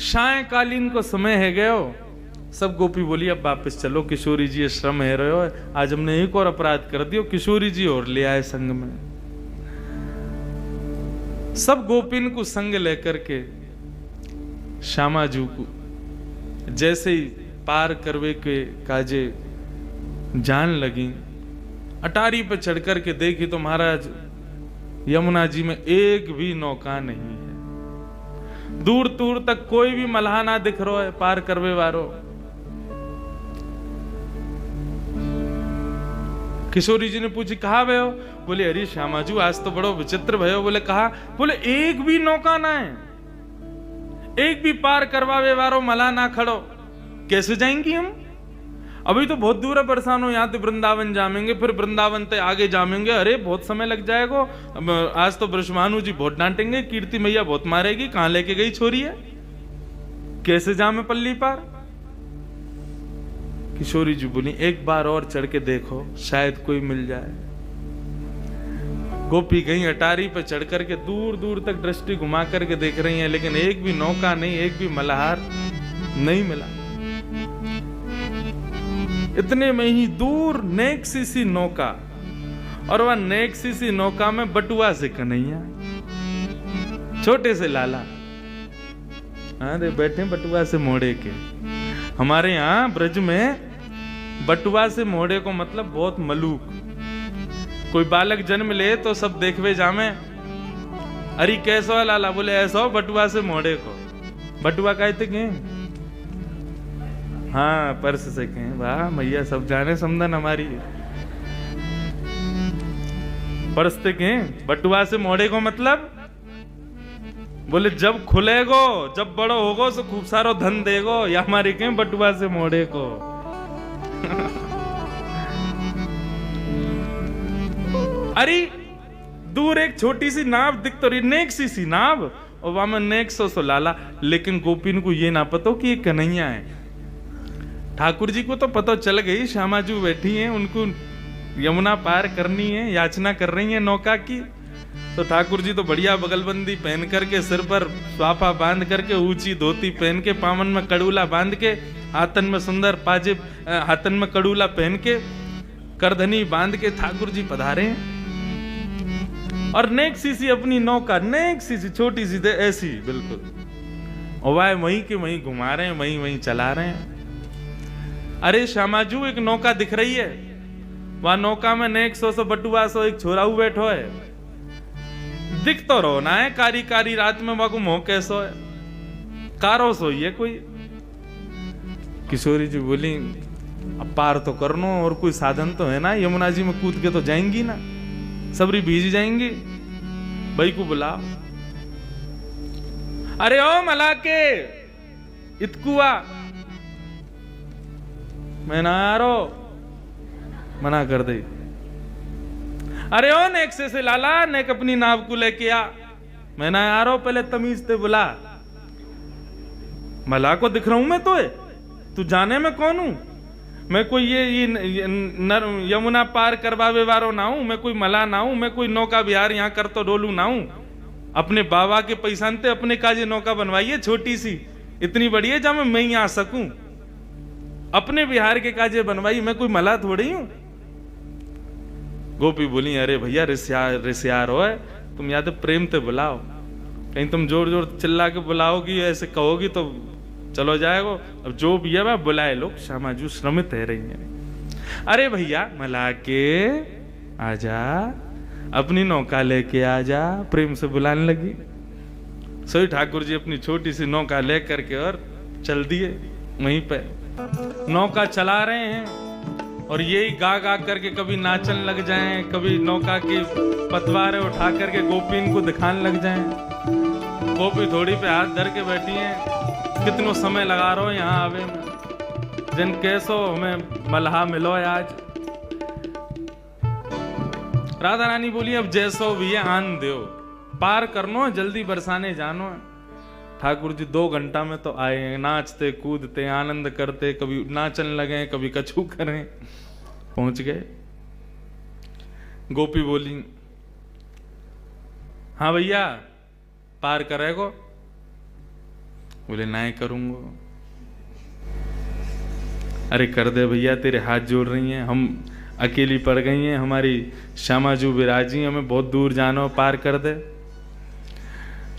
सायकालीन को समय है गयो। सब गोपी बोली अब वापस चलो, किशोरी जी श्रम है रहे हो, आज हमने एक और अपराध कर दियो, किशोरी जी और ले आए संग में। सब गोपिन को संग लेकर के श्यामाजू को जैसे ही पार करवे के काजे जान लगी, अटारी पे चढ़ करके देखी तो महाराज यमुना जी में एक भी नौका नहीं है, दूर दूर तक कोई भी मल्हा ना दिख रहा है पार करवे वारो। किशोरी जी ने पूछी कहा भयो? बोले अरे श्यामाजू आज तो बड़ो विचित्र भयो। बोले कहा? बोले एक भी नौका ना है, एक भी पार करवावे वारो मल्हा ना खड़ो, कैसे जाएंगी हम? अभी तो बहुत दूर है, परेशान हो, यहाँ तो वृंदावन जामेंगे, फिर वृंदावन से आगे जामेंगे, अरे बहुत समय लग जाएगा। आज तो ब्रह्मानु जी बहुत डांटेंगे, कीर्ति मैया बहुत मारेगी, कहां लेके गई छोरी है, कैसे जामे पल्ली पार? किशोरी जी बोली एक बार और चढ़ के देखो, शायद कोई मिल जाए। गोपी गई अटारी पर चढ़ करके दूर दूर तक दृष्टि घुमा करके देख रही हैं, लेकिन एक भी नौका नहीं, एक भी मल्हार नहीं मिला। इतने में ही दूर नेक सी नौका, और वह नेक सी नौका में बटुआ से कन्हैया, छोटे से लाला, अरे बैठे बटुआ से मोड़े के। हमारे यहाँ ब्रज में बटुआ से मोड़े को मतलब बहुत मलूक। कोई बालक जन्म ले तो सब देखवे जामे, अरे कैसा है लाला? बोले ऐसा हो बटुआ से मोड़े को। बटुआ कहते के? हाँ पर्स से कहें। वाह मैया सब जाने समझन हमारी। पर्स से कहें बटुआ से मोड़े को मतलब? बोले जब खुलेगो, जब बड़ो होगो तो खूब सारो धन देगो, या हमारी कहें बटुआ से मोड़े को। अरे दूर एक छोटी सी नाव दिख तो रही, नेक सी नाव, और वहां में नेक सो लाला। लेकिन गोपिन को ये ना पता कि ये कन्हैया है। ठाकुर जी को तो पता चल गई, श्यामाजू बैठी हैं, उनको यमुना पार करनी है, याचना कर रही है नौका की। तो ठाकुर जी तो बढ़िया बगलबंदी पहन करके, सिर पर स्वाफा बांध करके, ऊंची धोती पहन के, पावन में कड़ूला बांध के, हाथन में सुंदर पाजेब, हाथन में कड़ूला पहन के, करधनी बांध के ठाकुर जी पधारे हैं। और नेक सी अपनी नौका, नेक सी छोटी सी ऐसी बिल्कुल, और वह वहीं के वहीं घुमा रहे हैं, वहीं वहीं चला रहे हैं। अरे श्यामाजू एक नौका दिख रही है, वह नौका में नेक सो बटुआ सो एक छोराऊ बैठो है, दिख तो रहो ना है, कारी कारी रात में वह मोह कैसो है, कारो सो ये कोई। किशोरी जी बोली अब पार तो करनो, और कोई साधन तो है ना, यमुना जी में कूद के तो जाएंगी ना, सबरी भीज जाएंगी। भाई को बुलाओ। अरे ओ मला के इतकुआ, मैं ना आ रो, मना कर दे। अरे ओ नेक से लाला, नेक अपनी नाव को लेके आ, मैं ना आ रहा हूं, पहले तमीज से बुला। मला को दिख रहा हूं मैं तो है, तू जाने में कौन हूं? मैं कोई ये यमुना पार करवावे वारो ना हूं, मैं कोई मला ना हूं, मैं कोई नौका बिहार यहाँ कर तो डोलू ना हूं। अपने बाबा के पैसा ते अपने काजे नौका बनवाइए छोटी सी, इतनी बड़ी है जब मैं ही आ सकूं। अपने बिहार के काजे बनवाई, मैं कोई मला थोड़ी हूं। गोपी बोली अरे भैया रिश्यार हो है, तुम या तो प्रेम से बुलाओ, कहीं तुम जोर जोर चिल्ला के बुलाओगी, ऐसे कहोगी तो चलो जाएगो। अब जो भी है वह बुलाए लोग, श्यामाजू श्रमित है रही है। अरे भैया मला के आजा, अपनी नौका लेके आजा, प्रेम से बुलाने लगी। सोई ठाकुर जी अपनी छोटी सी नौका लेकर के और चल दिए। वहीं पे नौका चला रहे हैं, और यही गा गा करके कभी नाचन लग जाएं, कभी नौका की पतवारें उठा करके गोपी को दिखाने लग जाएं। गोपी थोड़ी पे हाथ धर के बैठी हैं, कितनो समय लगा रहो यहाँ आवे में, जिन कैसो हमें मल्हा मिलो आज। राधा रानी बोली अब जैसो भी है आन दो, पार करनो, जल्दी बरसाने जानो। ठाकुर जी 2 घंटा में तो आए, नाचते कूदते आनंद करते, कभी नाचन लगे, कभी कछू करें, पहुंच गए। गोपी बोली हाँ भैया पार करेगो? बोले ना करूंगा। अरे कर दे भैया, तेरे हाथ जोड़ रही हैं, हम अकेली पड़ गई हैं, हमारी श्यामा जू विराजी, हमें बहुत दूर जाना, पार कर दे।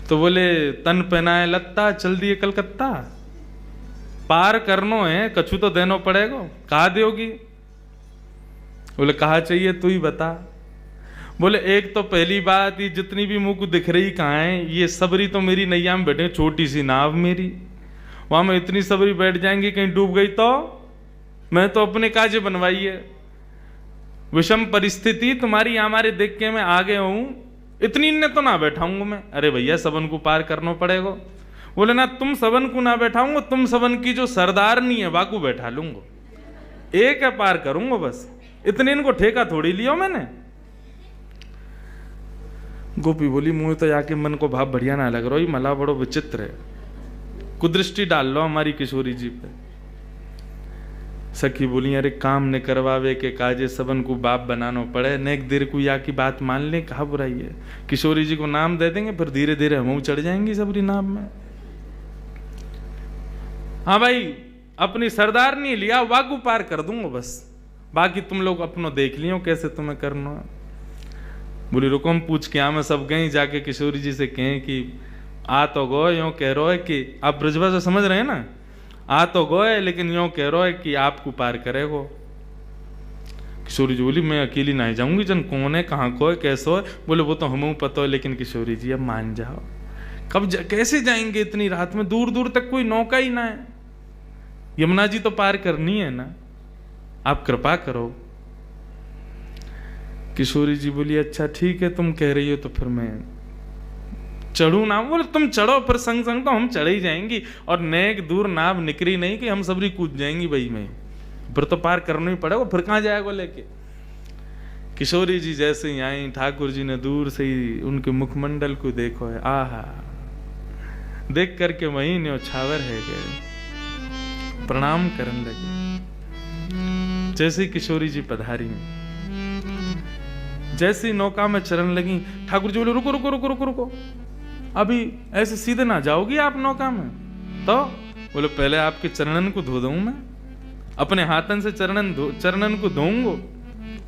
तो बोले तन पहनाए लत्ता, चल दिए कलकत्ता, पार करनो है, कछु तो देनो पड़ेगा, कहा दोगी? बोले कहा चाहिए तू ही बता। बोले एक तो पहली बात, ये जितनी भी मुंह को दिख रही कहाँ है, ये सबरी तो मेरी नैया में बैठे, छोटी सी नाव मेरी, वहां में इतनी सबरी बैठ जाएंगी, कहीं डूब गई तो मैं तो अपने काजे बनवाई है। विषम परिस्थिति तुम्हारी हमारे देख के मैं आ गया हूं, इतनी ने तो ना बैठाऊंगा मैं। अरे भैया सबन को पार करना पड़ेगा। बोले ना तुम सबन को ना बैठाऊंगा, तुम सबन की जो सरदारनी है वाकू बैठा लूंगा, एक है पार करूंगा बस, इतने इनको ठेका थोड़ी लिया मैंने। गोपी बोली मुंह तो जाके मन को भाव बढ़िया ना लग रहा, ये मला बड़ो विचित्र है, कुदृष्टि डाल लो हमारी किशोरी जी पे। सखी बोली अरे काम ने करवावे के काजे सबन को बाप बनाना पड़े, नेक देर को या की बात मान ले, कहा बुराई है। किशोरी जी को नाम दे देंगे, फिर धीरे धीरे हम चढ़ जाएंगी सबरी नाम में। हाँ भाई अपनी सरदार नहीं लिया, वाकू पार कर दूंगा बस, बाकी तुम लोग अपनो देख लियो कैसे तुम्हें करना। बोली रुको हम पूछ के मैं सब गई, जाके किशोरी जी से कहें कि आ तो गो यूं कह रहा है कि आप ब्रजभाषा समझ रहे हैं ना, आ तो गए लेकिन यूं कह रहा है कि आपको पार करेगो। किशोरी जी बोली मैं अकेली नहीं जाऊंगी, जन कौन है कहाँ को है कैसो है। बोले वो तो हमें पता है, लेकिन किशोरी जी अब मान जाओ, कैसे जाएंगे इतनी रात में, दूर दूर तक कोई नौका ही ना है, यमुना जी तो पार करनी है ना, आप कृपा करो। किशोरी जी बोली अच्छा ठीक है तुम कह रही हो तो फिर मैं चढ़ू ना। बोले तुम चढ़ो, फिर संग संग तो हम चढ़ ही जाएंगी, और नेक दूर नाव निकरी नहीं कि हम सबरी कूद जाएंगी भाई में, फिर तो पार करना ही पड़ेगा, फिर कहाँ जाएगा लेके। किशोरी जी जैसे ही आई, ठाकुर जी ने दूर से ही उनके मुखमंडल को देखो है, आहा, देख करके वही न्योछावर है गए, प्रणाम करने लगे। जैसे किशोरी जी पधारी, जैसी नौका में चरण लगी, ठाकुर जी बोले रुको रुको रुको रुको रुको, अभी ऐसे सीधे ना जाओगी आप नौका में। तो बोले पहले आपके चरणन को धो दूं मैं, अपने हाथन से चरणन को धोऊंगा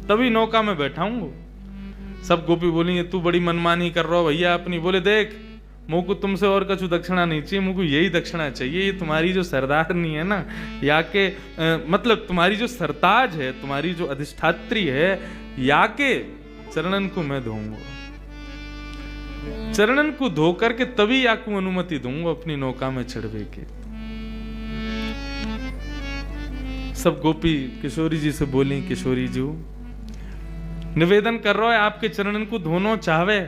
तभी नौका में बैठाऊंगा। सब गोपी बोली तू बड़ी मनमानी कर रहा हो भैया अपनी। बोले देख मुझ को तुमसे और कछु दक्षिणा नहीं चाहिए, मुझको यही दक्षिणा चाहिए, ये तुम्हारी जो सरदारनी है ना, या के मतलब तुम्हारी जो सरताज है, तुम्हारी जो अधिष्ठात्री है, या के चरणन को मैं धोऊंगा, चरणन को धो करके तभी आपको अनुमति दूंगा अपनी नौका में चढ़वे के। सब गोपी किशोरी जी से बोली किशोरी जी निवेदन कर रहा है आपके चरणन को धोनो चाहवे,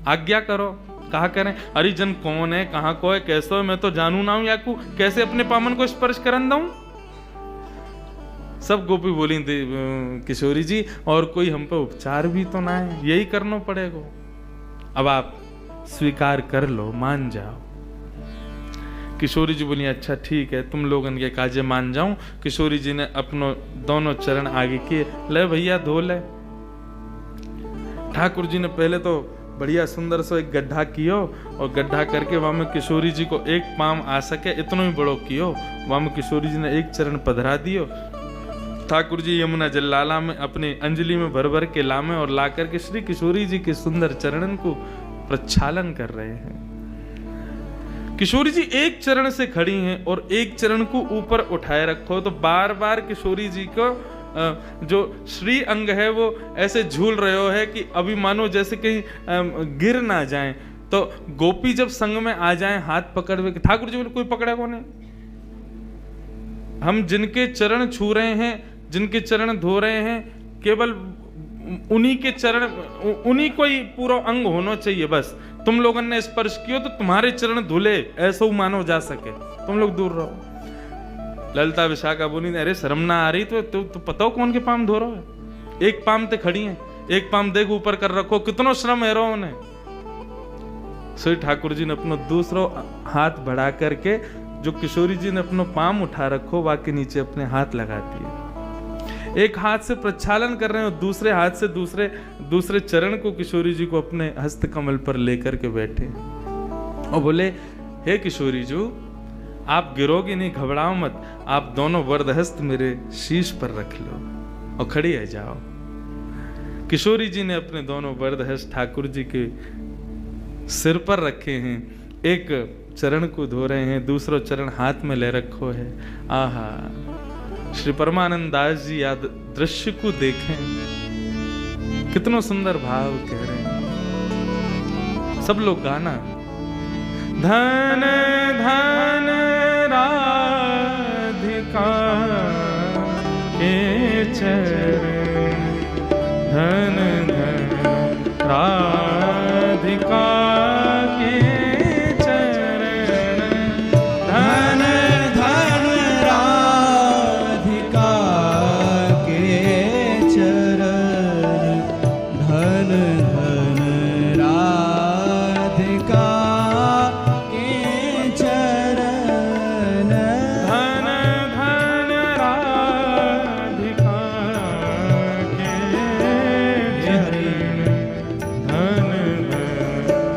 आज्ञा करो। कहा करें अरे जन कौन है कहां को है कैसो है, मैं तो जानू ना हूं, या को कैसे अपने पामन को स्पर्श करन दूं। सब गोपी बोली किशोरी जी और कोई हम पे उपचार भी तो ना है, यही करना पड़ेगा, अब आप स्वीकार कर लो, मान जाओ। किशोरी जी बोली अच्छा ठीक है तुम लोगन के काजे मान जाऊं। किशोरी जी ने अपनो दोनों चरण आगे किए, ले भैया धो ले। ठाकुर जी ने पहले तो बढ़िया सुंदर सो एक गड्ढा कियो, और गड्ढा करके वहां में किशोरी जी को एक पाम आ सके इतना ही बड़ो कियो, वहां में किशोरी जी ने एक चरण पधरा दियो। ठाकुर जी यमुना जल लाला में अपने अंजलि में भर भर के लामे, और ला करके श्री किशोरी जी के सुंदर चरणन को प्रक्षालन कर रहे हैं। किशोरी जी एक चरण से खड़ी हैं और एक चरण को ऊपर उठाए रखो, तो बार बार किशोरी जी को जो श्री अंग है वो ऐसे झूल रहे हो है कि अभी मानो जैसे कहीं गिर ना जाएं। तो गोपी जब संग में आ जाएं हाथ पकड़ हुए, ठाकुर जी कोई पकड़े को नहीं, हम जिनके चरण छू रहे हैं, जिनके चरण धो रहे हैं, केवल उन्हीं के चरण, उन्हीं को ही पूरा अंग होना चाहिए बस। तुम लोगों ने स्पर्श किया तो तुम्हारे चरण धुले ऐसा मानो जा सके, तुम लोग दूर रहो। ललिता विशाखा बोली अरे शर्म ना आ रही तो पता हो कौन के पाम धो रहा है, एक पाम ते खड़ी है, एक पाम देख ऊपर कर रखो, कितनो श्रम है रहो उन्हें। श्री ठाकुर जी ने अपना दूसरा हाथ बढ़ा करके जो किशोरी जी ने अपना पाम उठा रखो वाके नीचे अपने हाथ लगा दिए, एक हाथ से प्रक्षालन कर रहे हैं और दूसरे हाथ से दूसरे चरण को किशोरी जी को अपने हस्त कमल पर लेकर के बैठे और बोले हे किशोरी जो, आप गिरोगी नहीं, घबराओ मत, आप दोनों वरदहस्त मेरे शीश पर रख लो और खड़ी है जाओ। किशोरी जी ने अपने दोनों वरदहस्त ठाकुर जी के सिर पर रखे हैं, एक चरण को धो रहे हैं, दूसरा चरण हाथ में ले रखो है। आहा, श्री परमानंद दास जी याद दृश्य को देखें, कितना सुंदर भाव कह रहे हैं। सब लोग गाना, धन धन राधिका के चरण, धन धन राधिका के चरण, धन धन राधिका के चरण, धन धन राधिका के चरण, धन धन राधिका के चरण, धन धन राधिका के चरण, धन धन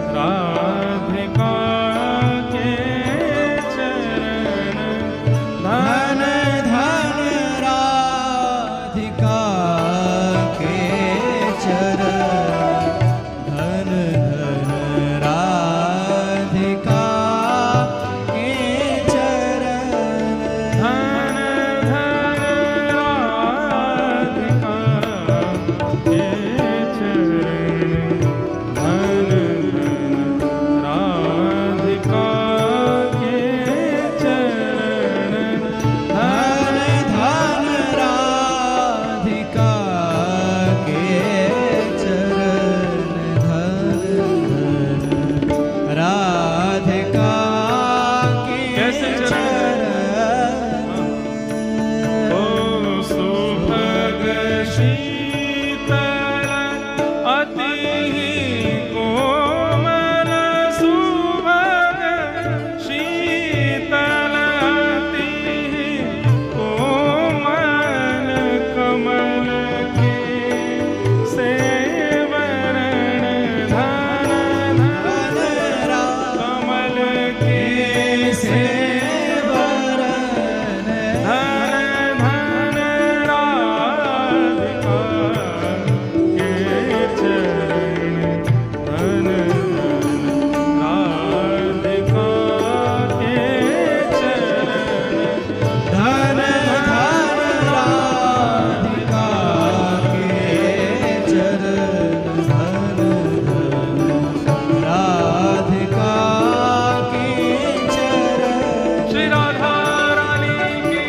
राधिका के चरण, धन धन राधिका के चरण, धन धन राधिका के चरण, धन धन राधिका के चरण, धन धन राधिका के चरण, धन धन राधिका के कैसे चरण, ओ सुभग शीतल अति कोमल, सुभग शीतल अति कोमल, कमल के सेवरण, धन धन कमल के सेवरण, धन धन राधिका के चरण, धन धन राधिका के चरण, धन धन राधिका के चरण, धन धन राधिका के चरण। श्री राधा रानी की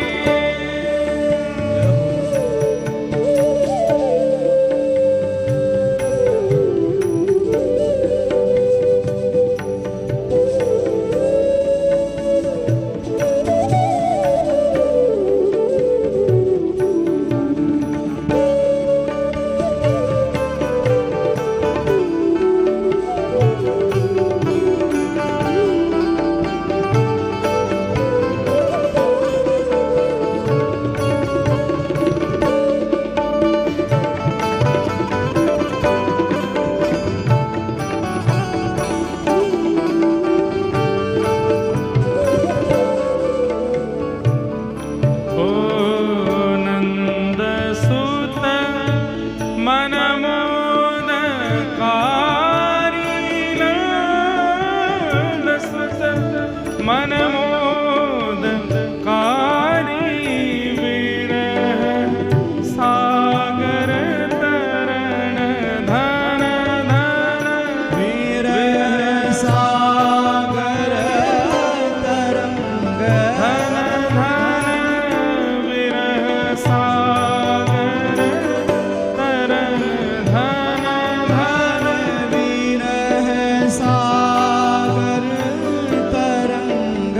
ओ नंद सुत मनमोद कारी, नंद सुत मनमोद कारी, विरह सागर तरण, धन धन विरह सागर तरंग, धन धन विरह सागर तरन, धन धन विरह सागर तरंग,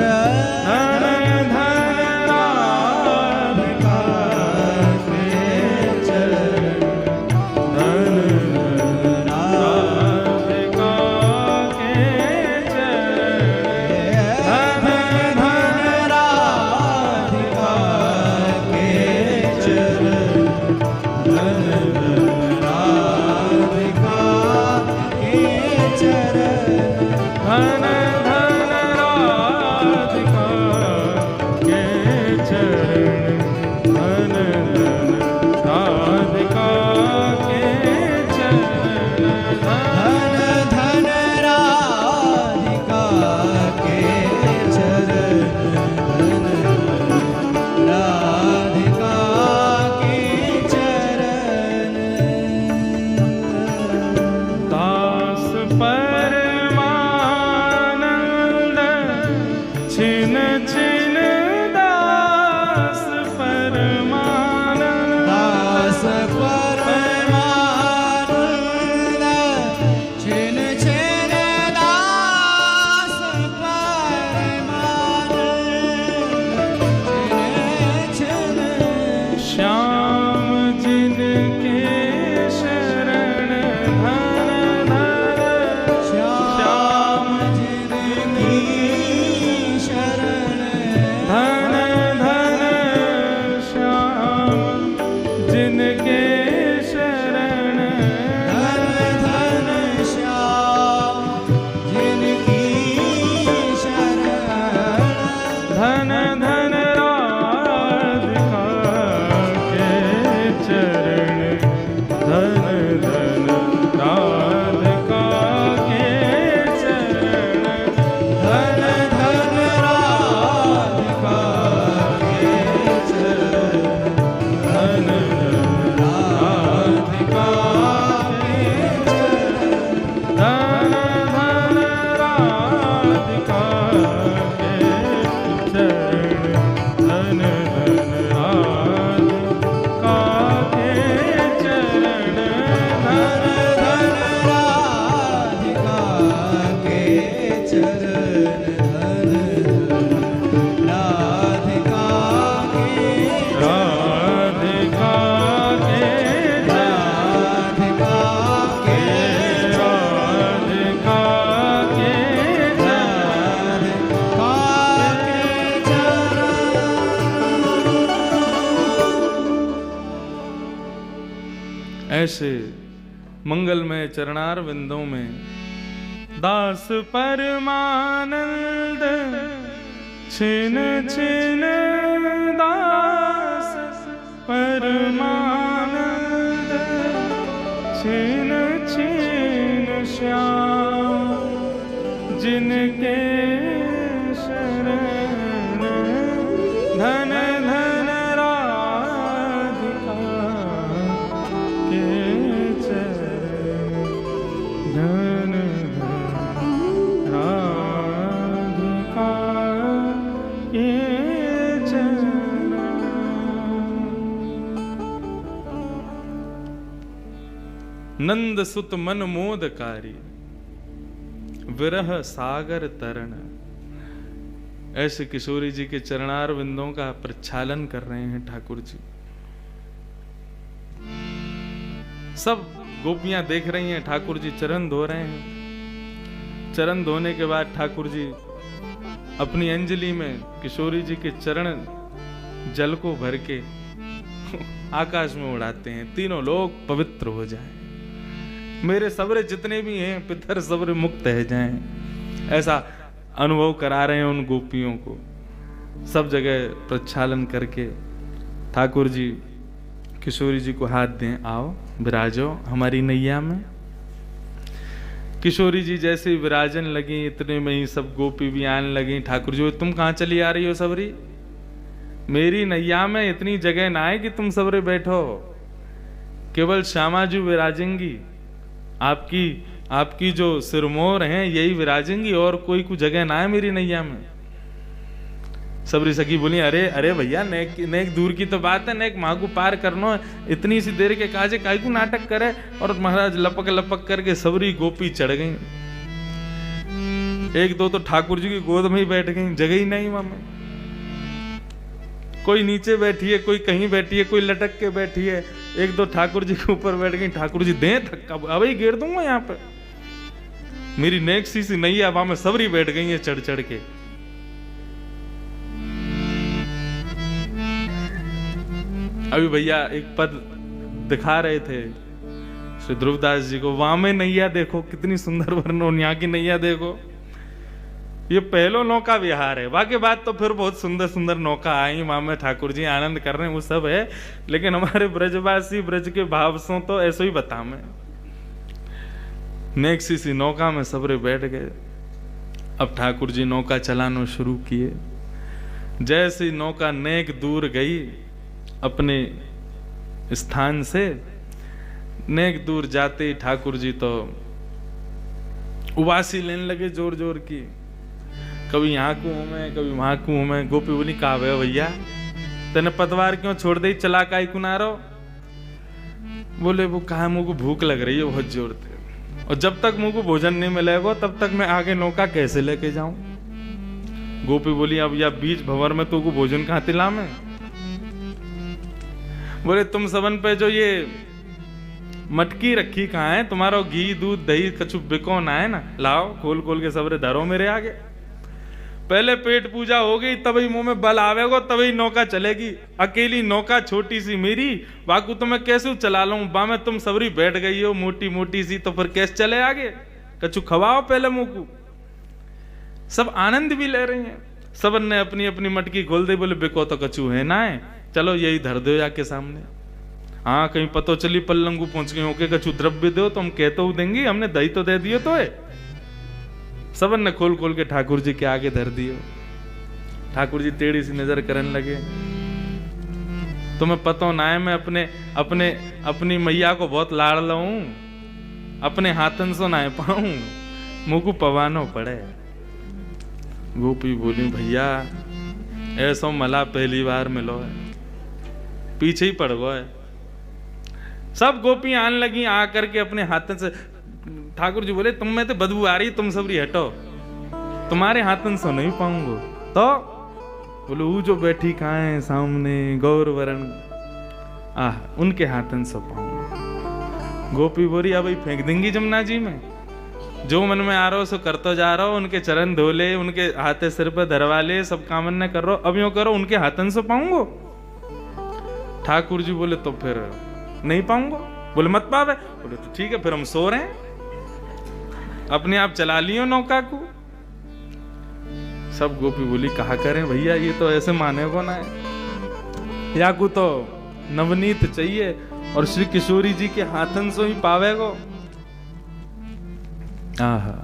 ऐसे मंगलमय चरणार विंदों में दास परमानंद छिन छिन दास परमानंद छिन छिन श्याम जिनके शरण धन धन राधिका के चरण धन धन राधिका के चरण। नंद सुत मन मोदकारी विरह सागर तरण। ऐसे किशोरी जी के चरणार विंदों का प्रक्षालन कर रहे हैं ठाकुर जी। सब गोपियां देख रही हैं, ठाकुर जी चरण धो रहे हैं। चरण धोने के बाद ठाकुर जी अपनी अंजलि में किशोरी जी के चरण जल को भर के आकाश में उड़ाते हैं, तीनों लोग पवित्र हो जाएं, मेरे सबरे जितने भी हैं पितर सबरे मुक्त है जाएं। ऐसा अनुभव करा रहे हैं उन गोपियों को। सब जगह प्रक्षालन करके ठाकुर जी किशोरी जी को हाथ दें, आओ विराजो हमारी नैया में। किशोरी जी जैसे विराजन लगी, इतने में ही सब गोपी भी आने लगी। ठाकुर जी, तुम कहाँ चली आ रही हो सबरी? मेरी नैया में इतनी जगह ना है कि तुम सबरे बैठो, केवल श्यामा जी विराजेंगी। आपकी जो सिरमोर हैं यही विराजेंगी, और कोई कुछ जगह ना है मेरी नैया में। सबरी सखी बोली, अरे अरे भैया, नेक दूर की तो बात है, नेक माँ को पार करना है, इतनी सी देर के काजे काई को नाटक करे। और महाराज लपक लपक करके सबरी गोपी चढ़ गई। एक दो तो ठाकुर जी की गोद में ही बैठ गई, जगह ही नहीं वहां में। कोई नीचे बैठी है, कोई कहीं बैठी है, कोई लटक के बैठी है। एक दो ठाकुर जी के ऊपर बैठ गई। ठाकुर जी दें धक्का, अभी गिर दूंगा यहाँ पे। मेरी नेक सी नैया वहां में सबरी बैठ गई है चढ़ चढ़ के। अभी भैया एक पद दिखा रहे थे श्री ध्रुवदास जी को, वहां में नैया देखो कितनी सुंदर वर्णन, यहाँ की नैया देखो। ये पहलो नौका विहार है, बाकी बात तो फिर बहुत सुंदर सुंदर नौका आई, वहां में ठाकुर जी आनंद कर रहे हैं, वो सब है। लेकिन हमारे ब्रजवासी ब्रज के भाव सो तो ऐसो ही बता में। नेक सी नौका में सबरे बैठ गए। अब ठाकुर जी नौका चलाना शुरू किए। जैसी नौका नेक दूर गई अपने स्थान से, नेक दूर जाते ठाकुर जी तो उबासी लेने लगे जोर जोर की। कभी यहाँ को हूं मैं, कभी वहां को हूं मैं। गोपी बोली, कहा भैया तेने पतवार क्यों छोड़ दे, चला काई कुनारो? बोले, वो कहा मुझको भूख लग रही है बहुत जोर से, और जब तक मुझको भोजन नहीं मिलेगा तब तक मैं आगे नौका कैसे लेके जाऊं। गोपी बोली, अब या बीच भंवर में तुमको भोजन कहाँ तिला में? बोले, तुम सबन पे जो ये मटकी रखी कहाँ है? तुम्हारा घी दूध दही कछु बिको ना है ना, लाओ खोल खोल के सबरे धरो मेरे आगे। पहले पेट पूजा हो गई, तभी मुंह में बल आवेगा, तभी नौका चलेगी। अकेली नौका छोटी सी मेरी, बाकू तो मैं कैसे चला लूं? बा में तुम सबरी बैठ गई हो मोटी मोटी सी, तो फिर कैसे चले आगे? कछु खवाओ पहले मुंह को। सब आनंद भी ले रही हैं। सबन ने अपनी अपनी मटकी खोल दी। बोले, बिको तो कछु है ना है, चलो यही धर दो जाके सामने। हाँ, कहीं पतो चली पल्लंगू पहुंच गए होके, कछु द्रव्य दो तो हम कहते देंगे, हमने दही तो दे दियो तो है। सबन ने खोल खोल के ठाकुर जी के आगे धर दियो। ठाकुर जी टेढ़ी सी नजर करने लगे। तुम्हें पतो ना है, मैं अपनी मैया को बहुत लाड़ लूं, अपने हाथन से ना पाऊं, मुझको पवानो पड़े। गोपी बोली, भैया ऐसा मला पहली बार मिलो है, पीछे ही पड़ गो है। सब गोपी आने लगी, आकर के अपने हाथन से। ठाकुर जी बोले, तुम में तो बदबू आ रही, तुम सबरी हटो, तुम्हारे हाथन से नहीं पाऊंगा। तो बोले, वो जो बैठी कहाँ है सामने गौर वरण, उनके हाथन से पाऊंगा। गोपी बोली, अब फेंक देंगी जमुना जी में, जो मन में आ रहा हो सो करते जा रहा हो। उनके चरण धो ले, उनके हाथे सिर पर धरवा ले, सब कामन न कर रहा, अब यूं करो उनके हाथन से पाऊंगा। ठाकुर जी बोले, तो फिर नहीं पाऊंगा। बोले मत पावे। बोले तो ठीक है, फिर हम सो रहे हैं, अपने आप चला लियो नौका को। सब गोपी बोली कहा करें भैया, ये तो ऐसे माने को ना है, या को तो नवनीत चाहिए और श्री किशोरी जी के हाथन से ही पावेगो। आहा,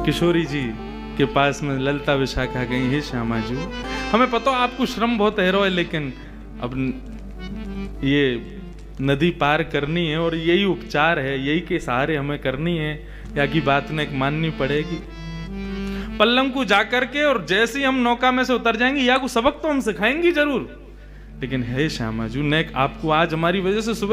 किशोरी जी के पास में ललिता विशाखा गई, हे श्यामा जी, हमें पता आपको श्रम बहुत हैरो है, लेकिन अब ये नदी पार करनी है और यही उपचार है, यही के सहारे हमें करनी है, या की बात ने माननी पड़ेगी। पल्लम को जाकर के और जैसे ही हम नौका में से उतर जाएंगे, या को सबक तो हम सिखाएंगी जरूर, लेकिन हे श्यामा जी, नेक आपको आज हमारी वजह से सुबह